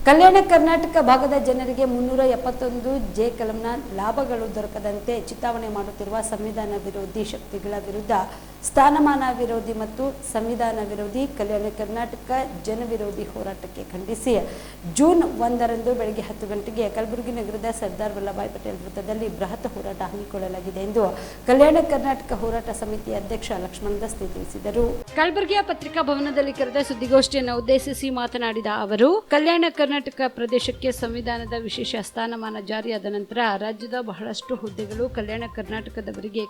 ಕಲ್ಯಾಣ ಕರ್ನಾಟಕ ಭಾಗದ ಜನರಿಗೆ 371 ಜೆ ಕಲಂನ ಲಾಭಗಳು ದೊರಕದಂತೆ ಚಿಂತಾವಣೆ ಮಾಡುತ್ತಿರುವ ಸಂವಿಧಾನ ವಿರೋಧಿ ಶಕ್ತಿಗಳ ವಿರುದ್ಧ ಸ್ಥಾನಮಾನ ವಿರೋಧಿ ಮತ್ತು ಸಂವಿಧಾನ ವಿರೋಧಿ ಕಲ್ಯಾಣ ಕರ್ನಾಟಕ ಜನವಿರೋಧಿ ಹೋರಾಟಕ್ಕೆ ಖಂಡಿಸಿ ಜೂನ್ 1ರಂದು ಬೆಳಗ್ಗೆ 10 ಗಂಟೆಗೆ ಕಲಬುರಗಿ ನಗರದ ಸರ್ದಾರ್ ವಲ್ಲಭಾಯ್ ಪಟೇಲ್ ವೃತ್ತದಲ್ಲಿ ಬೃಹತ್ ಹೋರಾಟ ಹಮ್ಮಿಕೊಳ್ಳಲಾಗಿದೆ ಎಂದು ಕಲ್ಯಾಣ ಕರ್ನಾಟಕ ಹೋರಾಟ ಸಮಿತಿ ಅಧ್ಯಕ್ಷ ಲಕ್ಷ್ಮಣ ದಸ್ತಿ ತಿಳಿಸಿದರು. ಕಲಬುರಗಿಯ ಪತ್ರಿಕಾ ಭವನದಲ್ಲಿ ಕರೆದ ಸುದ್ದಿಗೋಷ್ಠಿಯನ್ನು ಉದ್ದೇಶಿಸಿ ಮಾತನಾಡಿದ ಅವರು, ಕಲ್ಯಾಣ ಕರ್ನಾಟಕ ಪ್ರದೇಶಕ್ಕೆ ಸಂವಿಧಾನದ ವಿಶೇಷ ಸ್ಥಾನಮಾನ ಜಾರಿಯಾದ ನಂತರ ರಾಜ್ಯದ ಬಹಳಷ್ಟು ಹುದ್ದೆಗಳು ಕಲ್ಯಾಣ ಕರ್ನಾಟಕದವರಿಗೆ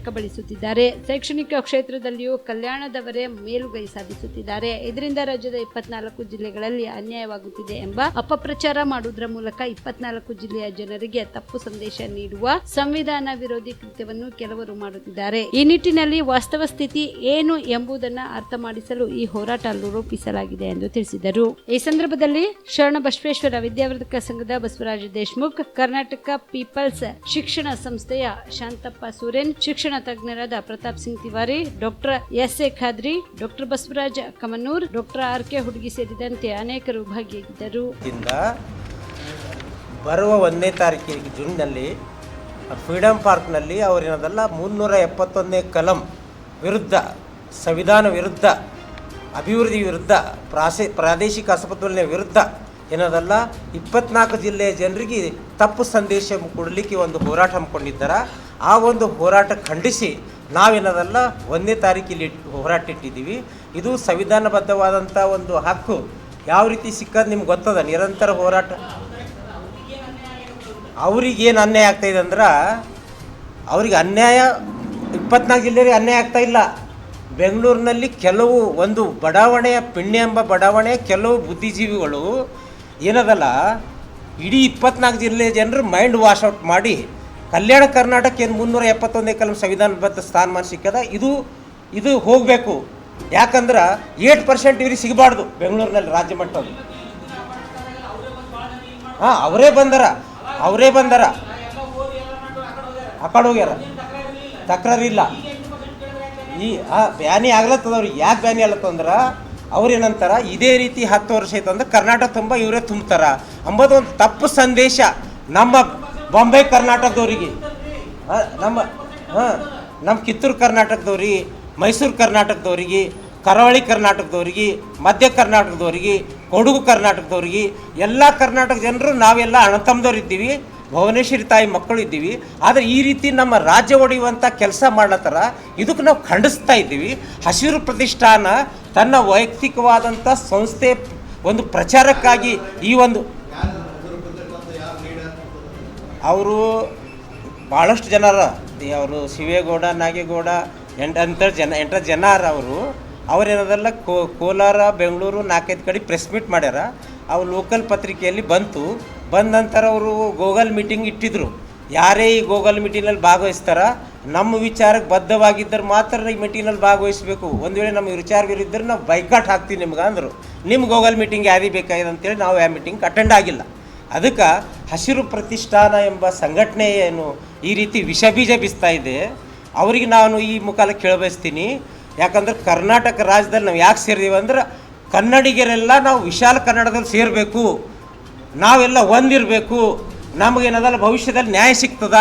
ಕಬಳಿಸುತ್ತಿದ್ದಾರೆ. ಶೈಕ್ಷಣಿಕ ಕ್ಷೇತ್ರದಲ್ಲಿಯೂ ಕಲ್ಯಾಣದವರೇ ಮೇಲುಗೈ ಸಾಧಿಸುತ್ತಿದ್ದಾರೆ. ಇದರಿಂದ ರಾಜ್ಯದ 24 ಜಿಲ್ಲೆಗಳಲ್ಲಿ ಅನ್ಯಾಯವಾಗುತ್ತಿದೆ ಎಂಬ ಅಪಪ್ರಚಾರ ಮಾಡುವುದರ ಮೂಲಕ 24 ಜಿಲ್ಲೆಯ ಜನರಿಗೆ ತಪ್ಪು ಸಂದೇಶ ನೀಡುವ ಸಂವಿಧಾನ ವಿರೋಧಿ ಕೃತ್ಯವನ್ನು ಕೆಲವರು ಮಾಡುತ್ತಿದ್ದಾರೆ. ಈ ನಿಟ್ಟಿನಲ್ಲಿ ವಾಸ್ತವ ಸ್ಥಿತಿ ಏನು ಎಂಬುದನ್ನು ಅರ್ಥ ಮಾಡಿಸಲು ಈ ಹೋರಾಟ ರೂಪಿಸಲಾಗಿದೆ ಎಂದು ತಿಳಿಸಿದರು. ಈ ಸಂದರ್ಭದಲ್ಲಿ ಶರಣ ಬಸವೇಶ್ವರ ವಿದ್ಯಾವರ್ಧಕ ಸಂಘದ ಬಸವರಾಜ ದೇಶಮುಖ್, ಕರ್ನಾಟಕ ಪೀಪಲ್ಸ್ ಶಿಕ್ಷಣ ಸಂಸ್ಥೆಯ ಶಾಂತಪ್ಪ ಸೂರೇನ್, ಶಿಕ್ಷಣ ತಜ್ಞರಾದ Pratap Singh Tiwari, doctor S A. Khadri, doctor Basavaraja Kamanur, doctor R K. Hudugi ಸೇರಿದಂತೆ ಅನೇಕರು ಭಾಗಿಯಾಗಿದ್ದರು. ಬರುವ 1ನೇ ತಾರೀಕಿಗೆ ಜೂನ್ನಲ್ಲಿ ಫ್ರೀಡಂ ಪಾರ್ಕ್ನಲ್ಲಿ ಅವರೇನದಲ್ಲ 371ನೇ ಕಲಂ ವಿರುದ್ಧ, ಸಂವಿಧಾನ ವಿರುದ್ಧ, ಅಭಿವೃದ್ಧಿ ವಿರುದ್ಧ, ಪ್ರಾದೇಶಿಕ ಅಸಮತೋಲನ ವಿರುದ್ಧ ಏನದಲ್ಲ 24 ಜಿಲ್ಲೆಯ ಜನರಿಗೆ ತಪ್ಪು ಸಂದೇಶ ಕೊಡಲಿಕ್ಕೆ ಒಂದು ಹೋರಾಟ ಹಮ್ಮಿಕೊಂಡಿದ್ದಾರೆ. ಆ ಒಂದು ಹೋರಾಟ ಖಂಡಿಸಿ ನಾವೇನದಲ್ಲ 1ನೇ ತಾರೀಕಿಲ್ಲಿ ಹೋರಾಟ ಇಟ್ಟಿದ್ದೀವಿ. ಇದು ಸಂವಿಧಾನಬದ್ಧವಾದಂಥ ಒಂದು ಹಕ್ಕು ಯಾವ ರೀತಿ ಸಿಕ್ಕದು ನಿಮ್ಗೆ ಗೊತ್ತದ. ನಿರಂತರ ಹೋರಾಟ. ಅವ್ರಿಗೇನು ಅನ್ಯಾಯ ಆಗ್ತಾಯಿದೆ ಅಂದ್ರೆ, ಅವ್ರಿಗೆ ಅನ್ಯಾಯ 24 ಜಿಲ್ಲೆಗೆ ಅನ್ಯಾಯ ಆಗ್ತಾಯಿಲ್ಲ. ಬೆಂಗಳೂರಿನಲ್ಲಿ ಕೆಲವು ಒಂದು ಬಡಾವಣೆಯ ಪಿಣ್ಯ ಎಂಬ ಬಡಾವಣೆಯ ಕೆಲವು ಬುದ್ಧಿಜೀವಿಗಳು ಏನದಲ್ಲ ಇಡೀ 24 ಜಿಲ್ಲೆಯ ಜನರು ಮೈಂಡ್ ವಾಶ್ ಔಟ್ ಮಾಡಿ ಕಲ್ಯಾಣ ಕರ್ನಾಟಕ ಏನು 371ನೇ ಕಲಂ ಸಂವಿಧಾನಬದ್ಧ ಸ್ಥಾನಮಾನ ಸಿಕ್ಕದ, ಇದು ಹೋಗಬೇಕು. ಯಾಕಂದ್ರೆ 8% ಇವ್ರಿಗೆ ಸಿಗಬಾರ್ದು ಬೆಂಗಳೂರಿನಲ್ಲಿ ರಾಜ್ಯ ಮಟ್ಟದಲ್ಲಿ. ಅವರೇ ಬಂದಾರ ಆ ಕಡೆ ಹೋಗ್ಯಾರ, ತಕರಾರಿಲ್ಲ. ಈ ಬ್ಯಾನಿ ಆಗ್ಲತ್ತದವ್ರಿಗೆ. ಯಾಕೆ ಬ್ಯಾನಿ ಆಗ್ಲತ್ತಂದ್ರೆ ಅವ್ರೇನಂತಾರ, ಇದೇ ರೀತಿ 10 ವರ್ಷ ಐತಂದ್ರೆ ಕರ್ನಾಟಕ ತುಂಬ ಇವರೇ ತುಂಬ್ತಾರ ಅಂಬೋದು ಒಂದು ತಪ್ಪು ಸಂದೇಶ ನಮ್ಮ ಬಾಂಬೆ ಕರ್ನಾಟಕದವ್ರಿಗೆ, ನಮ್ಮ ಕಿತ್ತೂರು ಕರ್ನಾಟಕದವ್ರಿಗೆ, ಮೈಸೂರು ಕರ್ನಾಟಕದವ್ರಿಗೆ, ಕರಾವಳಿ ಕರ್ನಾಟಕದವ್ರಿಗೆ, ಮಧ್ಯ ಕರ್ನಾಟಕದವ್ರಿಗೆ, ಕೊಡಗು ಕರ್ನಾಟಕದವ್ರಿಗೆ, ಎಲ್ಲ ಕರ್ನಾಟಕ ಜನರು ನಾವೆಲ್ಲ ಅಣ್ಣತಮ್ಮದವ್ರು ಇದ್ದೀವಿ, ಭುವನೇಶ್ವರಿ ತಾಯಿ ಮಕ್ಕಳು ಇದ್ದೀವಿ. ಆದರೆ ಈ ರೀತಿ ನಮ್ಮ ರಾಜ್ಯ ಒಡೆಯುವಂಥ ಕೆಲಸ ಮಾಡ್ಲತ್ತಾರ. ಇದಕ್ಕೆ ನಾವು ಖಂಡಿಸ್ತಾ ಇದ್ದೀವಿ. ಹಸಿರು ಪ್ರತಿಷ್ಠಾನ ತನ್ನ ವೈಯಕ್ತಿಕವಾದಂಥ ಸಂಸ್ಥೆ ಒಂದು ಪ್ರಚಾರಕ್ಕಾಗಿ ಈ ಒಂದು ಅವರು ಭಾಳಷ್ಟು ಜನರ ಅವರು ಶಿವೇಗೌಡ, ನಾಗೇಗೌಡ, 8 ಜನ ಅವರೇನದಲ್ಲ ಕೋಲಾರ, ಬೆಂಗಳೂರು 4-5 ಕಡೆ ಪ್ರೆಸ್ ಮೀಟ್ ಮಾಡ್ಯಾರ. ಅವ್ರು ಲೋಕಲ್ ಪತ್ರಿಕೆಯಲ್ಲಿ ಬಂದ ನಂತರ ಅವರು ಗೂಗಲ್ ಮೀಟಿಂಗ್ ಇಟ್ಟಿದ್ರು. ಯಾರೇ ಈ ಗೂಗಲ್ ಮೀಟಿಂಗಲ್ಲಿ ಭಾಗವಹಿಸ್ತಾರ ನಮ್ಮ ವಿಚಾರಕ್ಕೆ ಬದ್ಧವಾಗಿದ್ದರೆ ಮಾತ್ರ ಈ ಮೀಟಿಂಗಲ್ಲಿ ಭಾಗವಹಿಸಬೇಕು. ಒಂದು ವೇಳೆ ನಮ್ಮ ವಿಚಾರ ವಿರುದ್ಧ ನಾವು ಬೈಕಾಟ್ ಹಾಕ್ತೀವಿ ನಿಮ್ಗೆ ಅಂದರು. ನಿಮ್ಮ ಗೂಗಲ್ ಮೀಟಿಂಗ್ ಯಾರಿಗೆ ಬೇಕಾಗಿದೆ ಅಂತೇಳಿ ನಾವು ಆ ಮೀಟಿಂಗ್ ಅಟೆಂಡ್ ಆಗಿಲ್ಲ. ಅದಕ್ಕೆ ಹಸಿರು ಪ್ರತಿಷ್ಠಾನ ಎಂಬ ಸಂಘಟನೆ ಏನು ಈ ರೀತಿ ವಿಷಬೀಜ ಬೀಸ್ತಾ ಇದೆ, ಅವರಿಗೆ ನಾನು ಈ ಮುಖಾಲ ಕೇಳಬಯಸ್ತೀನಿ. ಯಾಕಂದ್ರೆ ಕರ್ನಾಟಕ ರಾಜ್ಯದಲ್ಲಿ ನಾವು ಯಾಕೆ ಸೇರಿದೀವಿ ಅಂದ್ರೆ, ಕನ್ನಡಿಗರೆಲ್ಲ ನಾವು ವಿಶಾಲ ಕನ್ನಡದಲ್ಲಿ ಸೇರಬೇಕು, ನಾವೆಲ್ಲ ಒಂದಿರಬೇಕು, ನಮಗೇನದಲ್ಲ ಭವಿಷ್ಯದಲ್ಲಿ ನ್ಯಾಯ ಸಿಗ್ತದ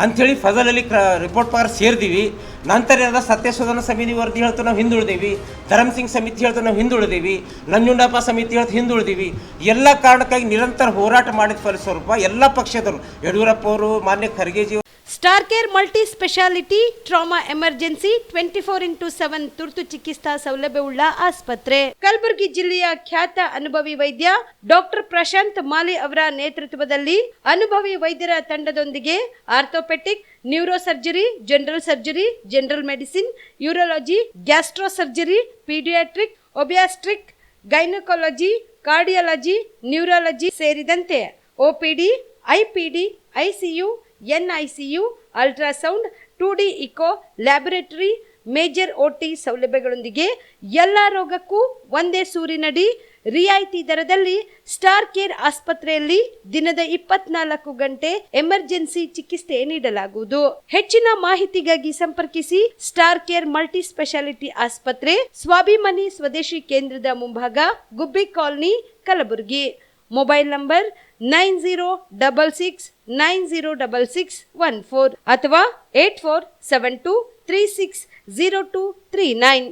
ಅಂಥೇಳಿ ಫಜಲಲ್ಲಿ ರಿಪೋರ್ಟ್ ಪ್ರಕಾರ ಸೇರಿದೀವಿ. ನಂತರ ಏನದ ಸತ್ಯಶೋಧನಾ ಸಮಿತಿ ವರದಿ ಹೇಳ್ತು ನಾವು ಹಿಂದುಳಿದೀವಿ, ಧರ್ಮಸಿಂಗ್ ಸಮಿತಿ ಹೇಳ್ತು ನಾವು ಹಿಂದುಳಿದೀವಿ, ನಂಜುಂಡಪ್ಪ ಸಮಿತಿ ಹೇಳ್ತು ಹಿಂದುಳಿದೀವಿ. ಎಲ್ಲ ಕಾರಣಕ್ಕಾಗಿ ನಿರಂತರ ಹೋರಾಟ ಮಾಡಿದ ಫಲಸ್ವರೂಪ ಎಲ್ಲ ಪಕ್ಷದವರು, ಯಡಿಯೂರಪ್ಪ ಅವರು, ಮಾನ್ಯ Kharge ji, star care multi speciality trauma emergency 24x7 ತುರ್ತು ಚಿಕಿತ್ಸಾ ಸೌಲಭ್ಯವುಳ್ಳ ಆಸ್ಪತ್ರೆ. ಕಲಬುರಗಿ ಜಿಲ್ಲೆಯ ಖ್ಯಾತ ಅನುಭವಿ ವೈದ್ಯ ಡಾಕ್ಟರ್ ಪ್ರಶಾಂತ್ ಮಾಲಿ ಅವರ ನೇತೃತ್ವದಲ್ಲಿ ಅನುಭವಿ ವೈದ್ಯರ ತಂಡದೊಂದಿಗೆ orthopaedic, neuro surgery, general surgery, general medicine, urology, gastro surgery, paediatric, obstetric, gynaecology, cardiology, neurology ಸೇರಿದಂತೆ OPD, IPD, ICU, NICU, ultrasound, 2D echo, laboratory, major OT ಸೌಲಭ್ಯಗಳೊಂದಿಗೆ ಎಲ್ಲ ರೋಗಕ್ಕೂ ಒಂದೇ ಸೂರಿನಡಿ ರಿಯಾಯಿತಿ ದರದಲ್ಲಿ ಸ್ಟಾರ್ ಕೇರ್ ಆಸ್ಪತ್ರೆಯಲ್ಲಿ ದಿನದ 24 ಗಂಟೆ ಎಮರ್ಜೆನ್ಸಿ ಚಿಕಿತ್ಸೆ ನೀಡಲಾಗುವುದು. ಹೆಚ್ಚಿನ ಮಾಹಿತಿಗಾಗಿ ಸಂಪರ್ಕಿಸಿ ಸ್ಟಾರ್ ಕೇರ್ ಮಲ್ಟಿ ಸ್ಪೆಷಾಲಿಟಿ ಆಸ್ಪತ್ರೆ, ಸ್ವಾಭಿಮಾನಿ ಸ್ವದೇಶಿ ಕೇಂದ್ರದ ಮುಂಭಾಗ, ಗುಬ್ಬಿ ಕಾಲನಿ, ಕಲಬುರಗಿ. ಮೊಬೈಲ್ ನಂಬರ್ 9066906614 ಅಥವಾ 8472360239.